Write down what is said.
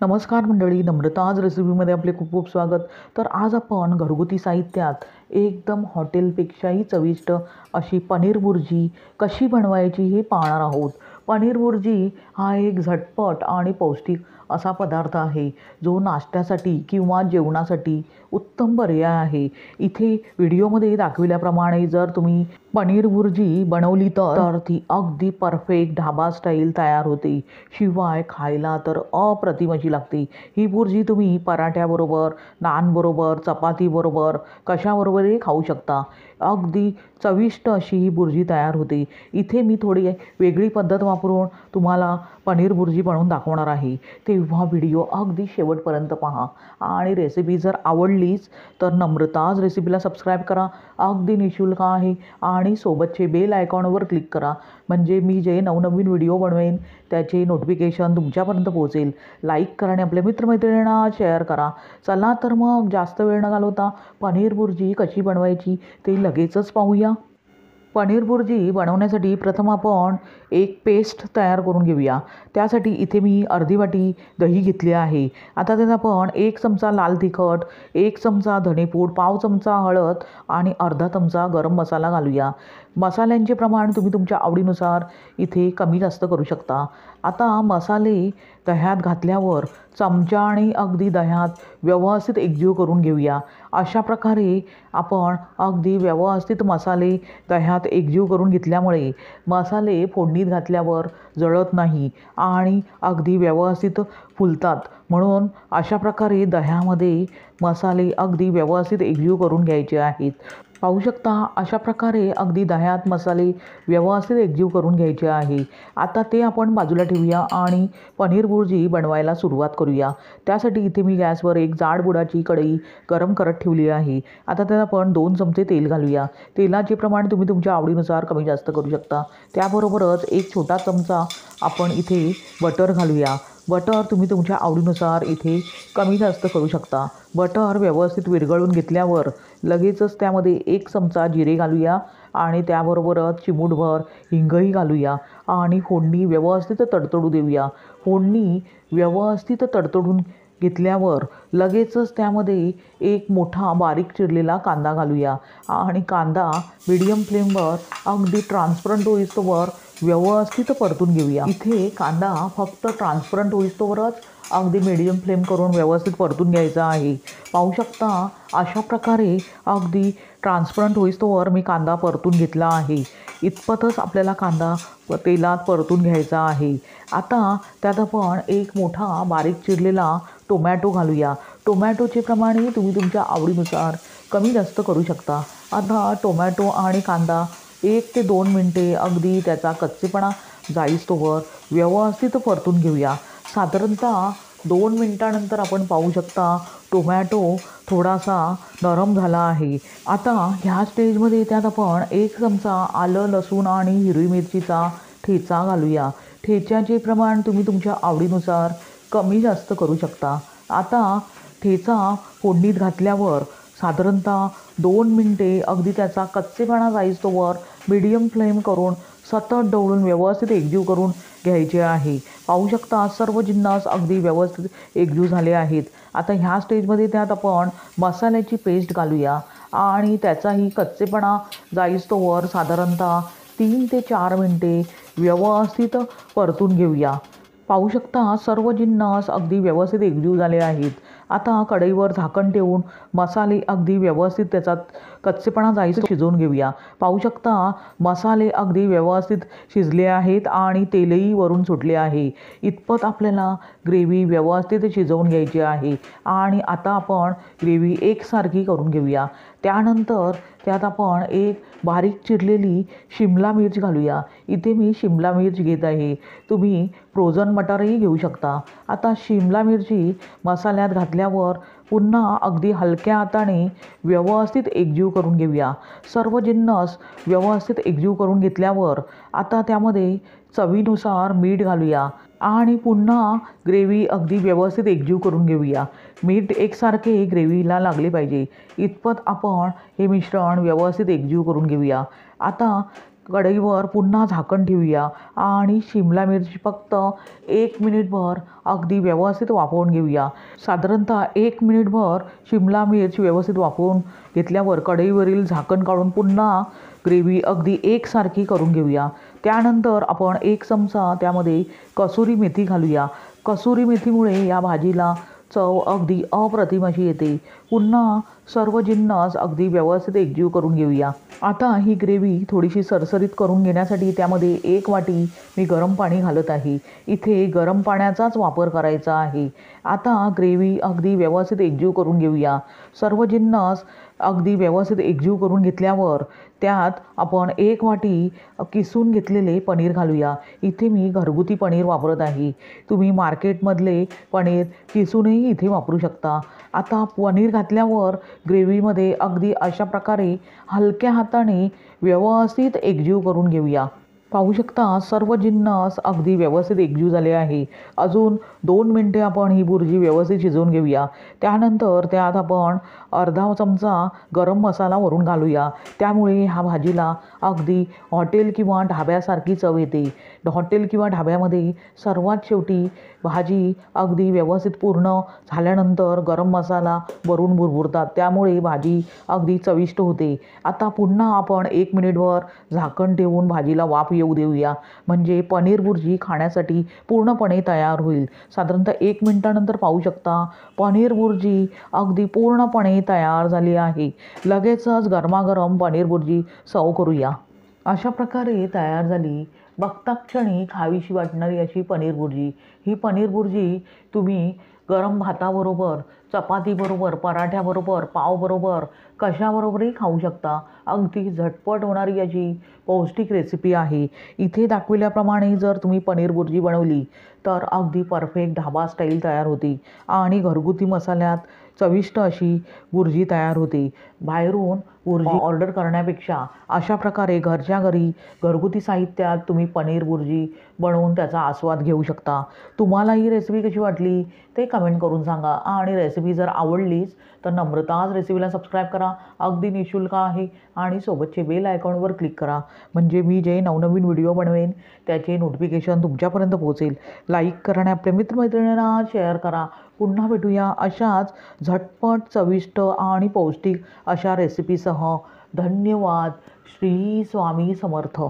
नमस्कार मंडळी, नम्रताज रेसिपीमध्ये आपले खूप खूप स्वागत. तर आज आपण घरगुती साहित्यात एकदम हॉटेलपेक्षाही चविष्ट अशी पनीर बुर्जी कशी बनवायची हे पाहणार आहोत. पनीर बुर्जी हा एक झटपट आणि पौष्टिक असा पदार्थ आहे, जो नाश्त्यासाठी किंवा जेवणासाठी उत्तम पर्याय आहे. इथे व्हिडिओमध्ये दाखविल्याप्रमाणे जर तुम्ही पनीर बुर्जी बनवली तर ती अगदी परफेक्ट ढाबा स्टाईल तयार होते. शिवाय खायला तर अप्रतिम अशी लागते. ही बुर्जी तुम्ही पराठ्याबरोबर, नानबरोबर, चपातीबरोबर कशाबरोबरही खाऊ शकता. अगदी चविष्ट अशी ही बुर्जी तयार होते. इथे मी थोडी वेगळी पद्धत वापरून तुम्हाला पनीर बुर्जी बनवून दाखवणार आहे. तेव्हा व्हिडिओ अगदी शेवटपर्यंत पहा आणि रेसिपी जर आवडलीच तर नम्रताज रेसिपीला सबस्क्राईब करा. अगदी निःशुल्क आहे आणि सोबतचे बेल आयकॉनवर क्लिक करा, म्हणजे मी जे नवनवीन व्हिडिओ बनवेन त्याचे नोटिफिकेशन तुमच्यापर्यंत पोहोचेल. लाईक करा आणि आपल्या मित्रमैत्रिणींना शेअर करा. चला तर मग जास्त वेळ न घालवता पनीर बुर्जी कशी बनवायची ते लगेचच पाहूया. पनीर बुर्जी बनवण्यासाठी प्रथम आपण एक पेस्ट तयार करून घेऊया. त्यासाठी इथे मी अर्धी वाटी दही घेतली आहे. आता त्यात आपण 1 चमचा लाल तिखट, 1 चमचा धनेपूड, पाव चमचा हळद आणि अर्धा चमचा गरम मसाला घालूया. मसाल्यांचे प्रमाण तुम्ही तुमच्या आवडीनुसार इथे कमी जास्त करू शकता. आता मसाले दह्यात घातल्यावर चमच्याने अगदी दह्यात व्यवस्थित एकजीव करून घेऊया. अशा प्रकारे आपण अगदी व्यवस्थित मसाले दह्यात एकजीव करून घेतल्यामुळे मसाले फोडणीत घातल्यावर जळत नाही आणि अगदी व्यवस्थित फुलतात. म्हणून अशा प्रकारे दह्यामध्ये मसाले अगदी व्यवस्थित एकजीव करून घ्यायचे आहेत. पाहू शकता अशा प्रकारे अगदी दह्यात मसाले व्यवस्थित एकजीव करून घ्यायचे आहे. आता ते आपण बाजूला ठेवूया आणि पनीर बुर्जी बनवायला सुरुवात करूया. त्यासाठी इथे मी गॅसवर एक जाड बुडाची कढई गरम करत ठेवली आहे. आता त्यात आपण 2 चमचे तेल घालूया. तेलाचे प्रमाण तुम्ही तुमच्या आवडीनुसार कमी जास्त करू शकता. त्याबरोबरच 1 छोटा चमचा आपण इथे बटर घालूया. बटर तुम्ही तुमच्या आवडीनुसार इथे कमी जास्त करू शकता. बटर व्यवस्थित विरघळून घेतल्यावर लगेचच त्यामध्ये 1 चमचा जिरे घालूया आणि त्याबरोबरच चिमूटभर हिंगही घालूया आणि फोडणी व्यवस्थित तडतडू देऊया. फोडणी व्यवस्थित तडतडून घेतल्यावर लगेचच त्यामध्ये एक मोठा बारीक चिरलेला कांदा घालूया आणि कांदा मीडियम फ्लेमवर अगदी ट्रान्सपरंट होईस्तोवर व्यवस्थित परतून घेऊया. इथे कांदा फक्त ट्रान्सपरंट होईस्तोवरच अगदी मीडियम फ्लेम करून व्यवस्थित परतून घ्यायचा आहे. पाहू शकता अशा प्रकारे अगदी ट्रान्सपरंट होईस्तोवर मी कांदा परतून घेतला आहे. इतपतच आपल्याला कांदा तेलात परतून घ्यायचा आहे. आता त्यात आपण एक मोठा बारीक चिरलेला टोमॅटो घालूया. टोमॅटोचे प्रमाणही तुम्ही तुमच्या आवडीनुसार कमी जास्त करू शकता. आता टोमॅटो आणि कांदा 1 ते 2 मिनटे अगदी त्याचा कच्चेपणा जाईस्तोवर व्यवस्थित परतून घेऊया. साधारणतः 2 मिनटानंतर आपण पाहू शकता टोमॅटो थोडासा नरम झाला आहे. आता ह्या स्टेजमध्ये त्यात आपण 1 चमचा आलं, लसूण आणि हिरवी मिरचीचा ठेचा घालूया. ठेच्याचे प्रमाण तुम्ही तुमच्या आवडीनुसार कमी जास्त करू शकता. आता ठेचा फोडणीत घातल्यावर साधारणतः 2 मिनटे अगदी त्याचा कच्चेपणा जाईस्तोवर मीडियम फ्लेम करून सतत ढवळून व्यवस्थित एकजीव करून घ्यायचे आहे. पाहू शकता सर्व जिन्नस अगदी व्यवस्थित एकजीव झाले आहेत. आता ह्या स्टेजमध्ये त्यात आपण मसाल्याची पेस्ट घालूया आणि त्याचाही कच्चेपणा जाईस्तोवर साधारणतः 3 ते 4 मिनटे व्यवस्थित परतून घेऊया. पाहू शकता सर्व जिन्नस अगदी व्यवस्थित एकजीव झाले आहेत. आता कढईवर झाकण ठेवून मसाले अगदी व्यवस्थित त्याचा कच्चेपणा जाईस्तोवर शिजवून घेऊया. पाहू शकता मसाले अगदी व्यवस्थित शिजले आहेत आणि तेलही वरून सुटले आहे. इतपत आपल्याला ग्रेव्ही व्यवस्थित शिजवून घ्यायची आहे आणि आता आपण ग्रेव्ही एकसारखी करून घेऊया. त्यानंतर त्यात आपण एक बारीक चिरलेली शिमला मिर्च घालूया. इथे मी शिमला मिर्च घेत आहे. तुम्ही फ्रोझन मटारही घेऊ शकता. आता शिमला मिरची मसाल्यात घातल्यावर पुन्हा अगदी हलक्या हाताने व्यवस्थित एकजीव करून घेऊया. सर्व जिन्नस व्यवस्थित एकजीव करून घेतल्यावर आता त्यामध्ये चवीनुसार मीठ घालूया आणि पुन्हा ग्रेव्ही अगदी व्यवस्थित एकजीव करून घेऊया. मीठ एकसारखे ग्रेव्हीला लागले पाहिजे इतपत आपण हे मिश्रण व्यवस्थित एकजीव करून घेऊया. आता कढईवर पुन्हा झाकण ठेवूया आणि शिमला मिरची फक्त 1 मिनिटभर अगदी व्यवस्थित वाफवून घेऊया। साधारणतः 1 मिनिटभर शिमला मिर्च व्यवस्थित वाफवून घेतल्यावर कढईवरील झाकण काढून पुन्हा ग्रेव्ही अगदी एकसारखी करून घेऊया। त्यानंतर आपण 1 चमचा त्यामध्ये कसुरी मेथी घालूया। कसुरी मेथीमुळे या भाजीला चव अगदी अप्रतिम अशी येते। पुन्हा सर्व जिन्नस अगदी व्यवस्थित एकजीव करून घेऊया। आता ही ग्रेव्ही थोडीशी सरसरीत करून घेण्यासाठी त्यामध्ये 1 वाटी मी गरम पाणी घालत आहे। इथे गरम पाण्याचाच वापर करायचा आहे। आता ग्रेव्ही अगदी व्यवस्थित एकजीव करून घेऊया। सर्व जिन्नस अगदी व्यवस्थित एकजीव करून घेतल्यावर त्यात आपण 1 वाटी किसून घेतलेले पनीर घालूया। इथे मी घरगुती पनीर वापरत आहे। तुम्ही मार्केटमधले पनीर किसूनही इथे वापरू शकता। आता पनीर घातल्यावर ग्रेव्हीमध्ये अगदी अशा प्रकारे हलक्या हाताने व्यवस्थित एकजीव करून घेऊया। पाहू शकता सर्व जिन्नस अगदी व्यवस्थित एकजीव झाले आहे। अजून 2 मिनिटे आपण ही बुर्जी व्यवस्थित शिजवून घेऊया। त्यानंतर त्यात आपण अर्धा चमचा गरम मसाला वरून घालूया। त्यामुळे ह्या भाजीला अगदी हॉटेल किंवा ढाब्यासारखी चव येते। हॉटेल किंवा ढाब्यामध्ये सर्वात शेवटी भाजी अगदी व्यवस्थित पूर्ण झाल्यानंतर गरम मसाला वरून भुरभुरतात, त्यामुळे भाजी अगदी चविष्ट होते। आता पुन्हा आपण 1 मिनिटभर झाकण ठेवून भाजीला वाफ येऊ देऊया, म्हणजे पनीर बुर्जी खाण्यासाठी पूर्णपणे तयार होईल। साधारणतः 1 मिनिटानंतर पाहू शकता पनीर बुर्जी अगदी पूर्णपणे तयार झाली आहे। लगेचच गरमागरम पनीर बुर्जी सर्व करूया। अशा प्रकारे तयार झाली बघता क्षणी खावीशी वाटणारी अशी पनीर बुर्जी। ही पनीर बुर्जी तुम्ही गरम भाताबरोबर, चपातीबरोबर, पराठ्याबरोबर, पावबरोबर कशाबरोबरही खाऊ शकता। अगदी झटपट होणारी अशी पौष्टिक रेसिपी आहे। इथे दाखविल्याप्रमाणे जर तुम्ही पनीर बुर्जी बनवली तर अगदी परफेक्ट ढाबा स्टाईल तयार होती आणि घरगुती मसाल्यात चविष्ट अशी बुर्जी तयार होते। बाहेरून बुर्जी ऑर्डर करण्यापेक्षा अशा प्रकारे घरच्या घरी घरगुती साहित्यात तुम्ही पनीर बुर्जी बनवून त्याचा आस्वाद घेऊ शकता। तुम्हाला ही रेसिपी कशी वाटली ते कमेंट करून सांगा आणि रेसिपी जर आवडलीच तर नम्रताज रेसिपीला सबस्क्राईब करा, अगदी निःशुल्क आहे, आणि सोबतचे बेल आयकॉनवर क्लिक करा, म्हणजे मी जे नवनवीन व्हिडिओ बनवेन त्याचे नोटिफिकेशन तुमच्यापर्यंत पोहोचेल। लाईक करा आणि आपल्या मित्रमैत्रिणींना शेअर करा। पुन्हा भेटूया अशाच झटपट, चविष्ट आणि पौष्टिक अशा रेसिपीसह। धन्यवाद। श्री स्वामी समर्थ।